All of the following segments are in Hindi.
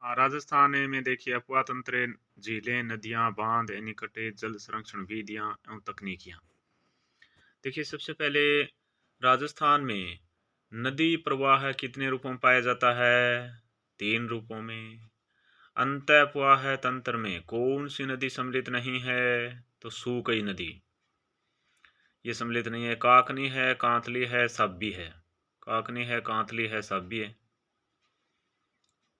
राजस्थान में देखिए अफवाह तंत्र, झीलें, नदियां, बांध, एनीकटे, जल संरक्षण विधियां एवं तकनीकियां। देखिए सबसे पहले राजस्थान में नदी प्रवाह कितने रूपों में पाया जाता है? 3 रूपों में। अंतःप्रवाह तंत्र में कौन सी नदी सम्मिलित नहीं है? तो सूकई नदी, ये सम्मिलित नहीं है। काकनी है, कांतली है, साबी है। काकनी है, कांतली है, साबी है।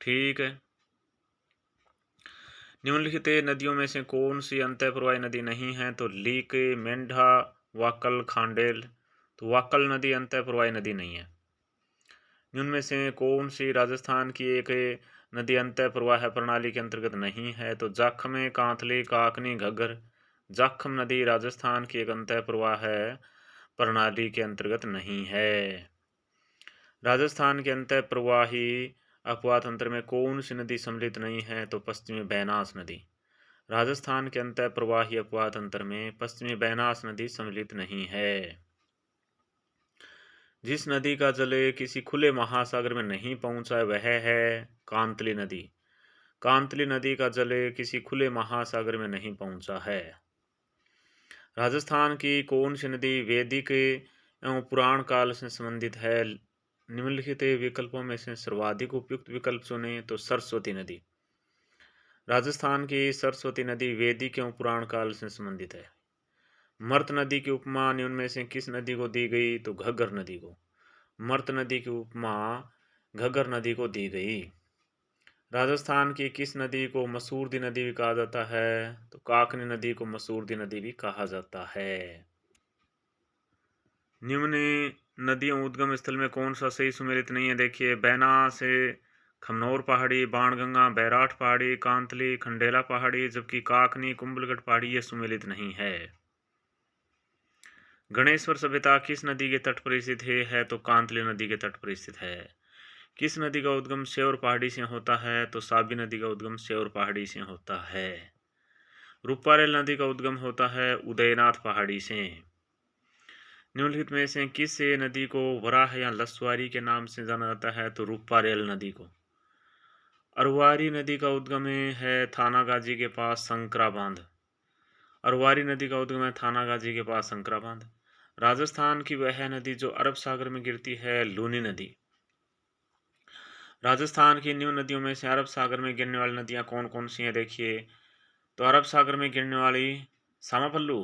ठीक है। निम्नलिखित नदियों में से कौन सी अंतःप्रवाही नदी नहीं है? तो लीक, मेंढा, वाकल, खांडेल। तो वाकल नदी अंतःप्रवाही नदी नहीं है। इनमें से कौन सी राजस्थान की एक नदी अंतःप्रवाह प्रणाली के अंतर्गत नहीं है? तो जाखम, कांतली, काकनी, घग्गर। जाखम नदी राजस्थान की एक अंतःप्रवाह प्रणाली के अंतर्गत नहीं है। राजस्थान के अंतःप्रवाही अपवाह तंत्र में कौन सी नदी सम्मिलित नहीं है? तो पश्चिमी बैनास नदी। राजस्थान के अंतःप्रवाही अपवाह तंत्र में पश्चिमी बैनास नदी सम्मिलित नहीं है। जिस नदी का जल किसी खुले महासागर में नहीं पहुंचा वह है कांतली नदी। कांतली नदी का जल किसी खुले महासागर में नहीं पहुंचा है। राजस्थान की कौन सी नदी वैदिक एवं पुराण काल से संबंधित है? निम्नलिखित विकल्पों में से सर्वाधिक उपयुक्त विकल्प चुने। तो सरस्वती नदी। राजस्थान की सरस्वती नदी वैदिक एवं पुराण काल से संबंधित है। मर्त नदी की उपमा निम्न में से किस नदी को दी गई? तो घग्गर नदी को। मर्त नदी की उपमा घग्गर नदी को दी गई। राजस्थान की किस नदी को मसूरदी नदी भी कहा जाता है? तो काकनी नदी को मसूरदी नदी भी कहा जाता है। निम्न नदियों उद्गम स्थल में कौन सा सही सुमेलित नहीं है? देखिए बैना से खमनौर पहाड़ी, बाणगंगा, बैराठ पहाड़ी, कांतली, खंडेला पहाड़ी, जबकि काकनी, कुंभलगढ़ पहाड़ी ये सुमेलित नहीं है। गणेश्वर सभ्यता किस नदी के तट पर स्थित है? तो कांतली नदी के तट पर स्थित है। किस नदी का उद्गम श्योर पहाड़ी से होता है? तो साबी नदी का उद्गम श्योर पहाड़ी से होता है। रूपारेल नदी का उद्गम होता है उदयनाथ पहाड़ी से। निम्नलिखित में से किस नदी को वराह या लसवारी के नाम से जाना जाता है? तो रूपारेल नदी को। अरवारी नदी का उद्गम है थानागाजी के पास संकरा बांध। अरवारी नदी का उद्गम है थानागाजी के पास संकरा बांध। राजस्थान की वह नदी जो अरब सागर में गिरती है लूनी नदी। राजस्थान की न्यू नदियों में से अरब सागर में गिरने वाली नदियां कौन कौन सी हैं? देखिए तो अरब सागर में गिरने वाली सामापल्लू,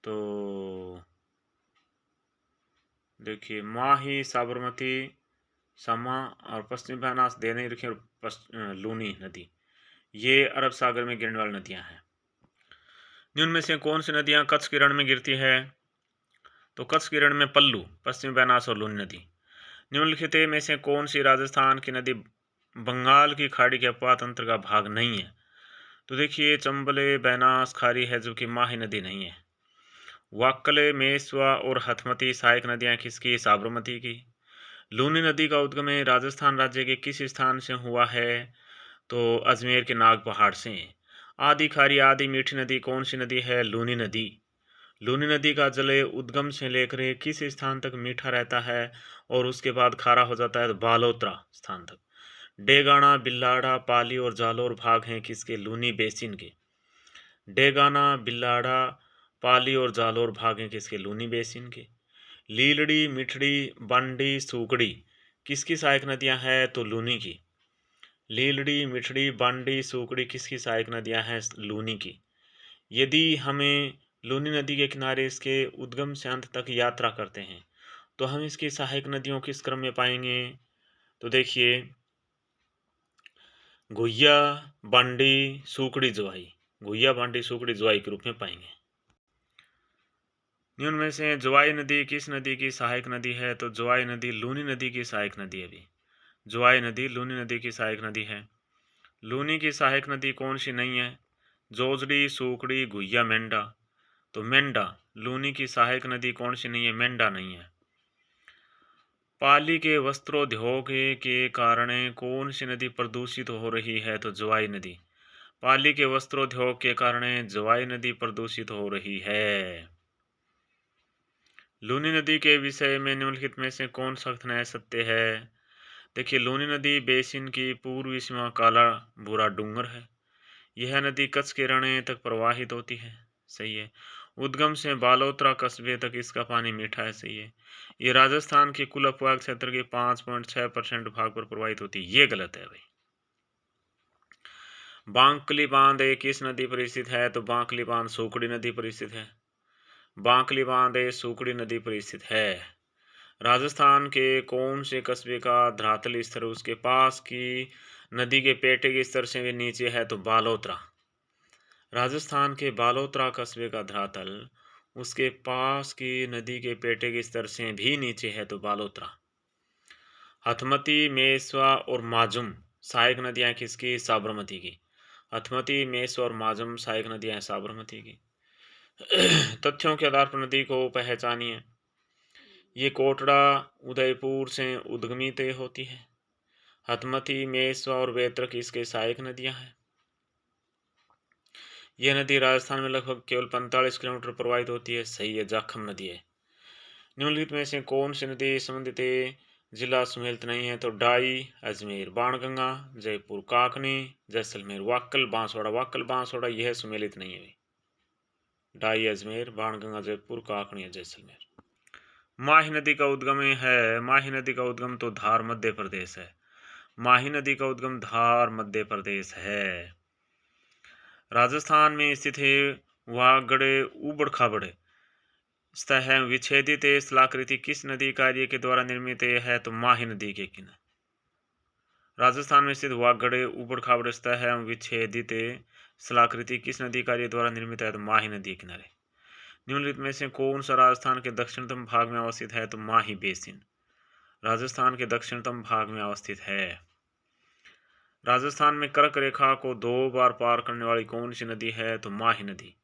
तो देखिए माही, साबरमती, समा और पश्चिमी बनास दे नहीं रखी और लूनी नदी, ये अरब सागर में गिरने वाली नदियां हैं। निम्न में से कौन सी नदियां कच्छ के रण में गिरती है? तो कच्छ के रण में पल्लू, पश्चिमी बनास और लूनी नदी। निम्नलिखित में से कौन सी राजस्थान की नदी बंगाल की खाड़ी के अपवाह तंत्र का भाग नहीं है? तो देखिए चंबले, बैनास, खारी है जो कि माही नदी नहीं है। वाक्कले, मेसवा और हथमती सहायक नदियां किसकी? साबरमती की। लूनी नदी का उद्गम राजस्थान राज्य के किस स्थान से हुआ है? तो अजमेर के नाग पहाड़ से। आदि खारी आदि मीठी नदी कौन सी नदी है? लूनी नदी। लूनी नदी का जल उद्गम से लेकर किस स्थान तक मीठा रहता है और उसके बाद खारा हो जाता है? तो बालोतरा स्थान तक। डेगाना, बिल्लाड़ा, पाली और जालोर भाग हैं किसके? लूनी बेसिन के। डेगाना, बिल्लाड़ा, पाली और जालोर भाग हैं किसके? लूनी बेसिन के। लीलड़ी, मिठड़ी, बंडी, सूकड़ी किसकी सहायक नदियां हैं? तो लूनी की। लीलड़ी, मिठड़ी, बांडी, सूकड़ी किसकी सहायक नदियां हैं? लूनी की। यदि हमें लूनी नदी के किनारे इसके उद्गम से अंत तक यात्रा करते हैं तो हम इसकी सहायक नदियों किस क्रम में पाएंगे? तो देखिए घुइया, बांडी, सूकड़ी, जवाई। घुइया, बांडी, सूकड़ी, जवाई के रूप में पाएंगे। निम्न में से जवाई नदी किस नदी की सहायक नदी है? तो जवाई नदी लूनी नदी की सहायक नदी है। अभी जवाई नदी लूनी नदी की सहायक नदी है। लूनी की सहायक नदी कौन सी नहीं है? जोजड़ी, सूकड़ी, घुइया, मेंढा। तो मेंढा लूनी की सहायक नदी कौन सी नहीं है? मेंढा नहीं है। पाली के वस्त्रोद्योग के कारण कौन सी नदी प्रदूषित हो रही है? तो जवाई नदी। पाली के वस्त्रोद्योग के कारण जवाई नदी प्रदूषित हो रही है। लूनी नदी के विषय में निम्नलिखित में से कौन सा कथन सत्य है? देखिए लूनी नदी बेसिन की पूर्वी सीमा काला भूरा डूंगर है। यह नदी कच्छ के रणे तक प्रवाहित होती है। सही है। उद्गम से बालोतरा कस्बे तक इसका पानी मीठा है। सही है। ये राजस्थान के कुल अपवाह क्षेत्र के 5.6% भाग पर प्रवाहित होती है। ये गलत है भाई। बांकली बांध किस नदी पर स्थित है? तो बांकली बांध सूखड़ी नदी पर स्थित है। बांकली बांध सूखड़ी नदी पर स्थित है। राजस्थान के कौन से कस्बे का धरातल स्तर उसके पास की नदी के पेटे के स्तर से भी नीचे है? तो बालोतरा। राजस्थान के बालोतरा कस्बे का धरातल उसके पास की नदी के पेटे के स्तर से भी नीचे है। तो बालोतरा। हथमती, मेसवा और माजुम सहायक नदियां किसकी? साबरमती की। हथमती, मेसवा और माजुम सहायक नदियां हैं साबरमती की। तथ्यों के आधार पर नदी को पहचानिए। ये कोटड़ा उदयपुर से उद्गमित होती है। हथमती, मेसवा और बेतरक इसके सहायक नदियां हैं। यह नदी राजस्थान में लगभग केवल 45 किलोमीटर प्रवाहित होती है। सही है। जाखम नदी है। निम्नलिखित में से कौन सी नदी संबंधित जिला सम्मिलित नहीं है? तो डाई, अजमेर, बाणगंगा, जयपुर काकनी, जैसलमेर वाक्कल, बांसवाड़ा वाक्कल बांसवाड़ा यह सम्मिलित नहीं है। डाई, अजमेर, बाणगंगा, जयपुर काकनी, जैसलमेर। माही नदी का उद्गम है। माही नदी का उद्गम तो धार मध्य प्रदेश है। माही नदी का उद्गम धार मध्य प्रदेश है। राजस्थान में स्थित है वागड़े उबड़ खाबड़ सतह विच्छेदित स्थलाकृति किस नदी कार्य के द्वारा निर्मित है? तो माही नदी के किनारे। राजस्थान में स्थित वागड़े उबड़ खाबड़ सतह विच्छेदित स्थलाकृति किस नदी कार्य द्वारा निर्मित है? तो माही नदी के किनारे। निम्नलिखित में से कौन सा राजस्थान के दक्षिणतम भाग में अवस्थित है? तो माही बेसिन राजस्थान के दक्षिणतम भाग में अवस्थित है। राजस्थान में कर्क रेखा को 2 बार पार करने वाली कौन सी नदी है? तो माही नदी।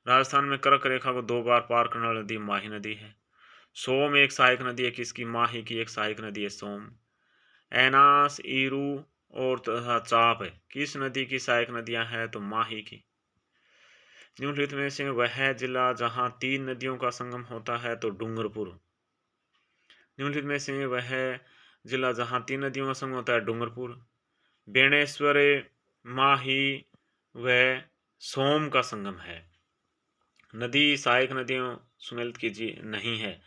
राजस्थान में कर्क रेखा को 2 बार पार करने वाली नदी माही नदी है। सोम एक सहायक नदी है किसकी? माही की एक सहायक नदी है सोम। ऐनास, ईरू और तथा चाप किस नदी की सहायक नदियां हैं? तो माही की। निम्नलिखित में से वह जिला जहां 3 नदियों का संगम होता है? तो डूंगरपुर। निम्नलिखित में से वह जिला जहां 3 नदियों का संगम होता है? डूंगरपुर। बेणेश्वर माही व सोम का संगम है। नदी सहायक नदियों सुमेलित कीजिए नहीं है।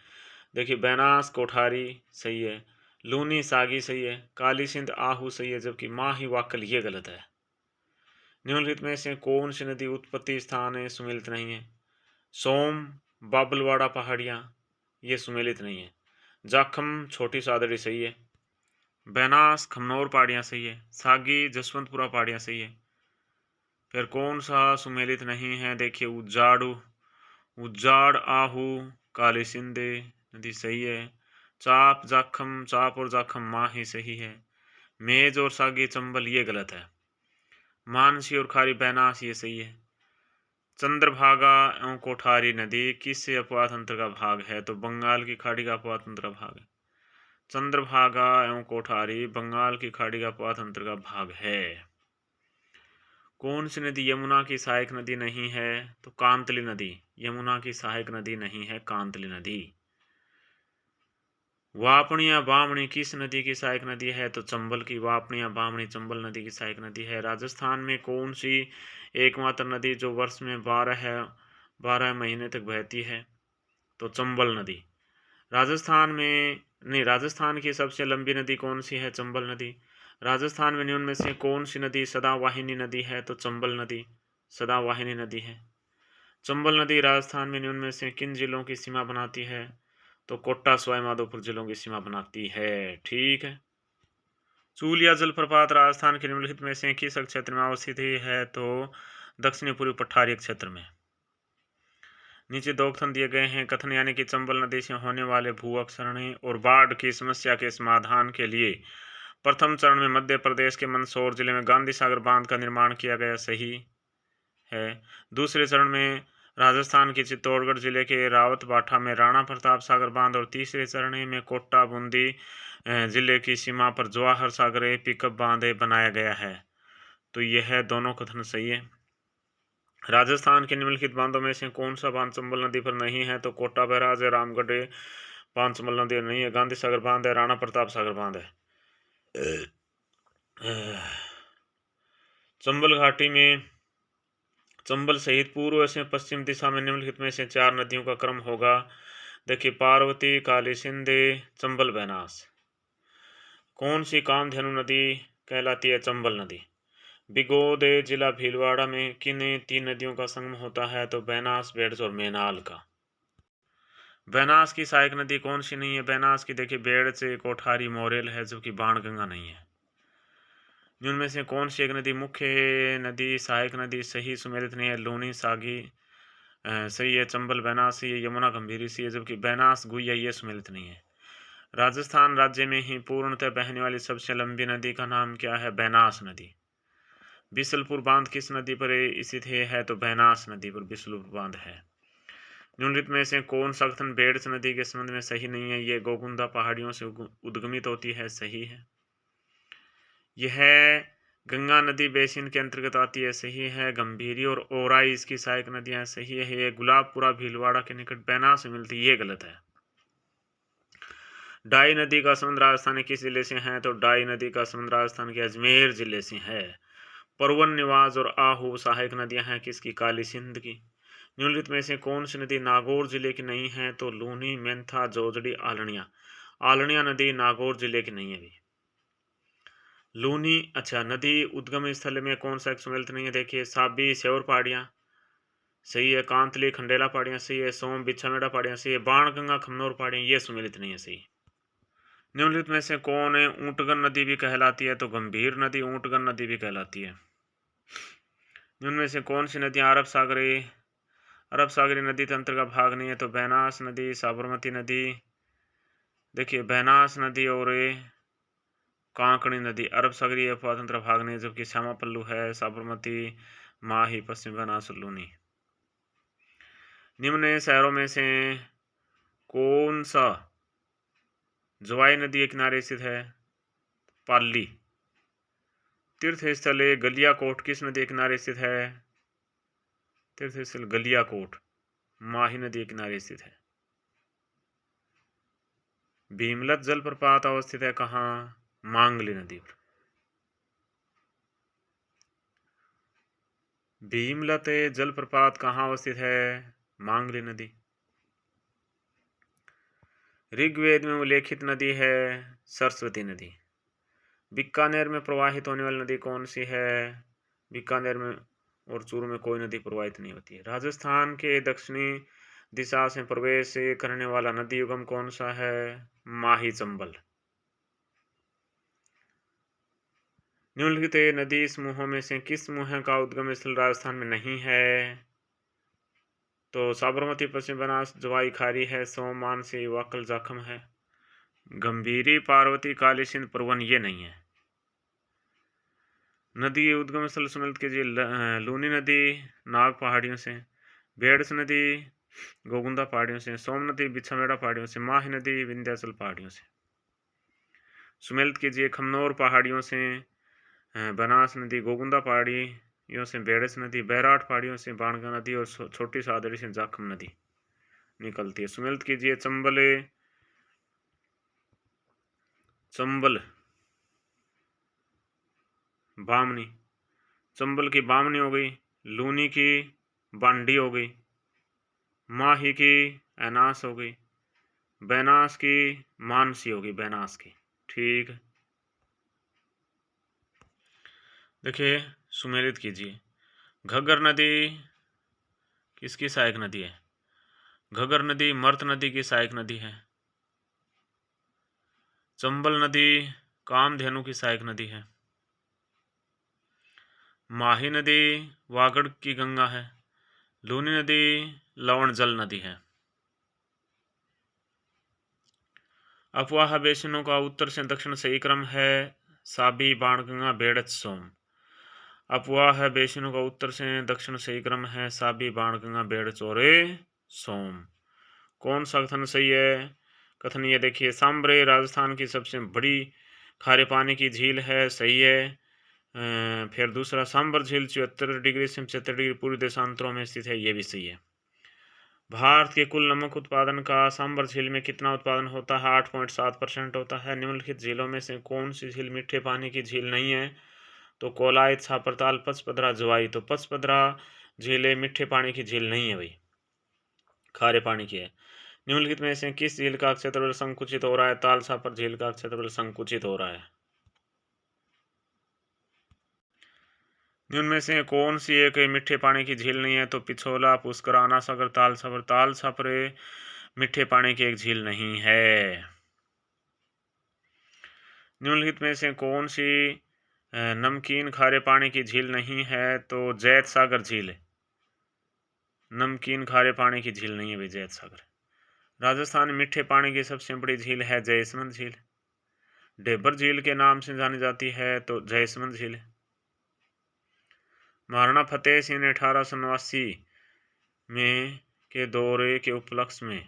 देखिए बैनास कोठारी सही है। लूनी सागी सही है। काली सिंध आहू सही है। जबकि माही वाक्कल ये गलत है। निम्नलिखित में से कौन सी नदी उत्पत्ति स्थान सुमेलित नहीं है? सोम, बाबलवाड़ा पहाड़ियाँ ये सुमेलित नहीं है। जाखम छोटी सादड़ी सही है। बैनास खमनौर पहाड़ियाँ सही है। सागी जसवंतपुरा पहाड़ियाँ सही है। फिर कौन सा सुमेलित नहीं है? देखिए उज्जाड़ आहू काली सिंधे नदी सही है। चाप जाखम चाप और जाखम माही सही है। मेज और सागी चंबल ये गलत है। मानसी और खारी बैनास ये सही है। चंद्रभागा एवं कोठारी नदी किस अपवाह तंत्र का भाग है? तो बंगाल की खाड़ी का अपवाह तंत्र का भाग है। चंद्रभागा एवं कोठारी बंगाल की खाड़ी का अपवाह तंत्र का भाग है। कौन सी नदी यमुना की सहायक नदी नहीं है? तो कांतली नदी यमुना की सहायक नदी नहीं है। कांतली नदी। वापणिया बामणी किस नदी की सहायक नदी है? तो चंबल की। वापणिया बामणी चंबल नदी की सहायक नदी है। राजस्थान में कौन सी एकमात्र नदी जो वर्ष में 12 महीने तक बहती है? तो चंबल नदी। राजस्थान की सबसे लंबी नदी कौन सी है? चंबल नदी। राजस्थान में निम्न में से कौन सी नदी सदावाहिनी नदी है? तो चंबल नदी सदावाहिनी नदी है। चंबल नदी राजस्थान में निम्न में से किन जिलों की सीमा बनाती है? तो कोटा सवाईमाधोपुर जिलों की सीमा बनाती है। ठीक है। चूलिया जलप्रपात राजस्थान के निम्नलिखित में से किस क्षेत्र में अवस्थित है? तो दक्षिणी पूर्वी पठारी क्षेत्र में। नीचे 2 कथन दिए गए हैं। कथन यानी कि चंबल नदी से होने वाले भू अपसरण और बाढ़ की समस्या के समाधान के लिए प्रथम चरण में मध्य प्रदेश के मंदसौर जिले में गांधी सागर बांध का निर्माण किया गया। सही है। दूसरे चरण में राजस्थान के चित्तौड़गढ़ जिले के रावतबाठा में राणा प्रताप सागर बांध और तीसरे चरण में कोटा बूंदी जिले की सीमा पर जवाहर सागर पिकअप बांध बनाया गया है। तो यह दोनों कथन सही है। राजस्थान के निम्नलिखित बांधों में से कौन सा बांध चंबल नदी पर नहीं है? तो कोटा बैराज है। रामगढ़ बांध चंबल नदी नहीं है। गांधी सागर बांध है। राणा प्रताप सागर बांध है। चंबल घाटी में चंबल सहित पूर्व से पश्चिम दिशा में निम्नलिखित में से 4 नदियों का क्रम होगा। देखिए, पार्वती, काली सिंध, चंबल, बेनास। कौन सी कामधेनु नदी कहलाती है? चंबल नदी। बिगोद जिला भीलवाड़ा में किन 3 नदियों का संगम होता है? तो बेनास, बेड़च और मेनाल का। बेनास की सहायक नदी कौन सी नहीं है? बेनास की देखिए बेड़च, कोठारी, मोरेल है, जबकि बाणगंगा नहीं है। जिनमें से कौन सी एक नदी मुख्य नदी, सहायक नदी सही, सुमेलित नहीं है? लूनी, सागी सही है, चंबल, बेनास सही है, यमुना गंभीरी सी है, जबकि बेनास, गुइया ये सुमेलित नहीं है। राजस्थान राज्य में ही पूर्णतः बहने वाली सबसे लंबी नदी का नाम क्या है? बेनास नदी। बिसलपुर बांध किस नदी पर स्थित है? तो बेनास नदी पर बिसलपुर बांध है। निम्नलिखित में से कौन सा कथन बेड़च नदी के संबंध में सही नहीं है? ये गोगुंदा पहाड़ियों से उद्गमित होती है, सही है। यह गंगा नदी बेसिन के अंतर्गत आती है, सही है। गंभीरी और ओराई इसकी सहायक नदियां, सही है। ये गुलाबपुरा भीलवाड़ा के निकट बेनास में मिलती, ये गलत है। डाई नदी का संबंध राजस्थान के किस जिले से है? तो डाई नदी का संबंध राजस्थान के अजमेर जिले से है। परवन, निवाज और आहू सहायक नदियां हैं किसकी? काली सिंध की। निम्नलिखित में से कौन सी नदी नागौर जिले की नहीं है? तो लूनी, मेंथा, जोजड़ी, आलनिया। आलनिया नदी नागौर जिले की नहीं है भी। लूनी, अच्छा, नदी उद्गम स्थल में कौन सा एक सुमेलित नहीं है? देखिए, साबी, सेवर पहाड़ियाँ सही है, कांतली, खंडेला पहाड़ियाँ सही है, सोम, बिछामेड़ा पहाड़ियाँ सही है, बाणगंगा, खमनोर पहाड़ियाँ ये सुमेलित नहीं है, सही। निम्नलिखित में से कौन है ऊंटगन नदी भी कहलाती है? तो गंभीर नदी ऊंटगन नदी भी कहलाती है। जिनमें से कौन सी नदियां अरब सागरी नदी तंत्र का भाग नहीं है? तो बेनास नदी, साबरमती नदी। देखिए, बेनास नदी और कांकणी नदी अरब सागरी अपवातंत्र भाग नहीं, जबकि श्यामा पल्लू है, साबरमती, माही, पश्चिम बेनास, लूनी। निम्न शहरों में से कौन सा जवाई नदी के किनारे स्थित है? पाली। तीर्थ स्थल गलियाकोट किस नदी के किनारे स्थित है? तीर्थ स्थल गलियाकोट माही नदी के किनारे स्थित है। भीमलत जलप्रपात अवस्थित है कहाँ? मांगली नदी पर। भीमलत जलप्रपात कहाँ अवस्थित है? मांगली नदी। ऋग्वेद में उल्लेखित नदी है सरस्वती नदी। बीकानेर में प्रवाहित होने वाली नदी कौन सी है? बीकानेर में और चूरू में कोई नदी प्रवाहित नहीं होती है। राजस्थान के दक्षिणी दिशा से प्रवेश करने वाला नदी युगम कौन सा है? माही, चंबल। निम्नलिखित नदी समूहों में से किस समूह का उद्गम स्थल राजस्थान में नहीं है? तो साबरमती, पश्चिम बनास, जवाई खारी है, सोम, मानसी, वाकल, जाखम है। गंभीरी, पार्वती, काली सिंध, परवन ये नहीं है। नदी उद्गम स्थल सम्मिलित कीजिए। लूनी नदी नाग पहाड़ियों से, बेड़स नदी गोगुंदा पहाड़ियों से, सोम नदी बिछामेड़ा पहाड़ियों से, माही नदी विंध्याचल पहाड़ियों से। सुमेलित कीजिए। खमनौर पहाड़ियों से, बनास नदी गोगुंदा पहाड़ियों से, बेड़स नदी, बैराट पहाड़ियों से, बाणगंगा नदी और छोटी सादड़ी से जाखम नदी निकलती है। सुमेलित कीजिए। चंबल बामनी, चंबल की बामनी हो गई, लूनी की बांडी हो गई, माही की एनास हो गई, बेनास की मानसी होगी, बेनास की। ठीक, देखिए सुमेलित कीजिए। घग्गर नदी किसकी सहायक नदी है? घग्गर नदी मर्त नदी की सहायक नदी है। चंबल नदी कामधेनु की सहायक नदी है। माही नदी वागड़ की गंगा है। लूनी नदी लवण जल नदी है। अफवाह बेसिनों का उत्तर से दक्षिण सही क्रम है साबी, बाणगंगा, बेड़च, सोम। अफवाह बेसिनों का उत्तर से दक्षिण सही क्रम है साबी, बाणगंगा, बेड़च और सोम। कौन सा कथन सही है? कथन ये देखिए, सांबरे राजस्थान की सबसे बड़ी खारे पानी की झील है, सही है। फिर दूसरा, सांबर झील 74 डिग्री से 75 डिग्री पूर्वी देशांतरों में स्थित है, ये भी सही है। भारत के कुल नमक उत्पादन का सांबर झील में कितना उत्पादन होता है? 8.7% होता है। निम्नलिखित झीलों में से कौन सी झील मीठे पानी की झील नहीं है? तो कोलायत, छापरताल, पचपदरा, जोवाई। तो पचपदरा झीलें मीठे पानी की झील नहीं है भाई, खारे पानी की है। निम्नलिखित में से किस झील का क्षेत्रफल संकुचित हो रहा है? ताल छापर झील का क्षेत्रफल संकुचित हो रहा है। निम्न में से कौन सी एक मीठे पानी की झील नहीं है? तो पिछोला, पुष्कर, आना सागर, ताल छापर। ताल छापर मीठे पानी की एक झील नहीं है। निम्नलिखित में से कौन सी नमकीन खारे पानी की झील नहीं है? तो जैत सागर झील नमकीन खारे पानी की झील नहीं है भाई, जैत सागर। राजस्थान में मीठे पानी की सबसे बड़ी झील है जयसमंद झील। डेबर झील के नाम से जानी जाती है तो जयसमंद झील। महाराणा फतेह सिंह ने 1889 में के दौरे के उपलक्ष्य में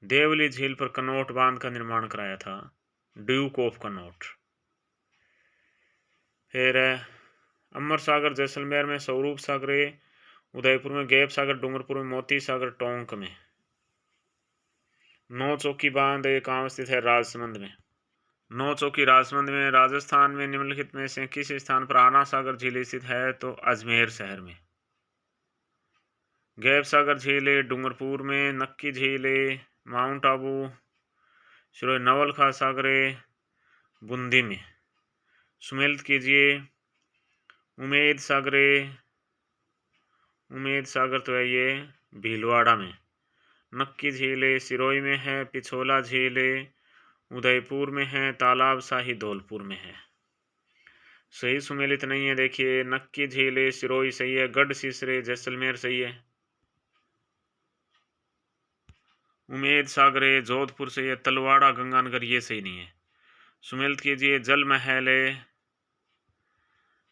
देवली झील पर कनौट बांध का निर्माण कराया था, ड्यूक ऑफ कनौट। फिर अमर सागर जैसलमेर में, स्वरूप सागर उदयपुर में, गैप सागर डूंगरपुर में, मोती सागर टोंक में। नौ चौकी बांध कहाँ स्थित है? राजसमंद में। नौ चौकी राजसमंद में। राजस्थान में निम्नलिखित में से किस स्थान पर आना सागर झील स्थित है? तो अजमेर शहर में। गैप सागर झील डूंगरपुर में, नक्की झील माउंट आबू, श्री नवलखा सागर बूंदी में। सुमेलित कीजिए। उमेद सागर तो है ये भीलवाड़ा में। नक्की झील सिरोही में है। पिछोला झील उदयपुर में है। तालाब शाही धौलपुर में है। सही सुमेलित नहीं है। देखिए, नक्की झील सिरोही सही है, गढ़ सीसरे जैसलमेर सही है, उमेद सागर जोधपुर सही है, तलवाड़ा गंगानगर ये सही नहीं है। सुमेलित कीजिए।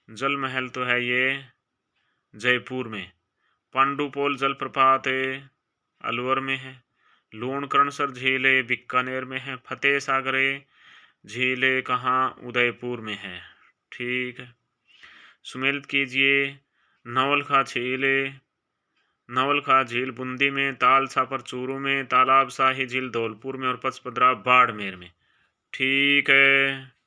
जल महल तो है ये जयपुर में। पांडुपोल जलप्रपात अलवर में है। लूणकरणसर झील बीकानेर में है। फतेह सागर झील कहाँ? उदयपुर में है। ठीक है। सुमेलित कीजिए। नवलखा झील बूंदी में, ताल छापर चूरू में, तालाब शाही झील धौलपुर में और पचपदरा बाड़मेर में। ठीक है।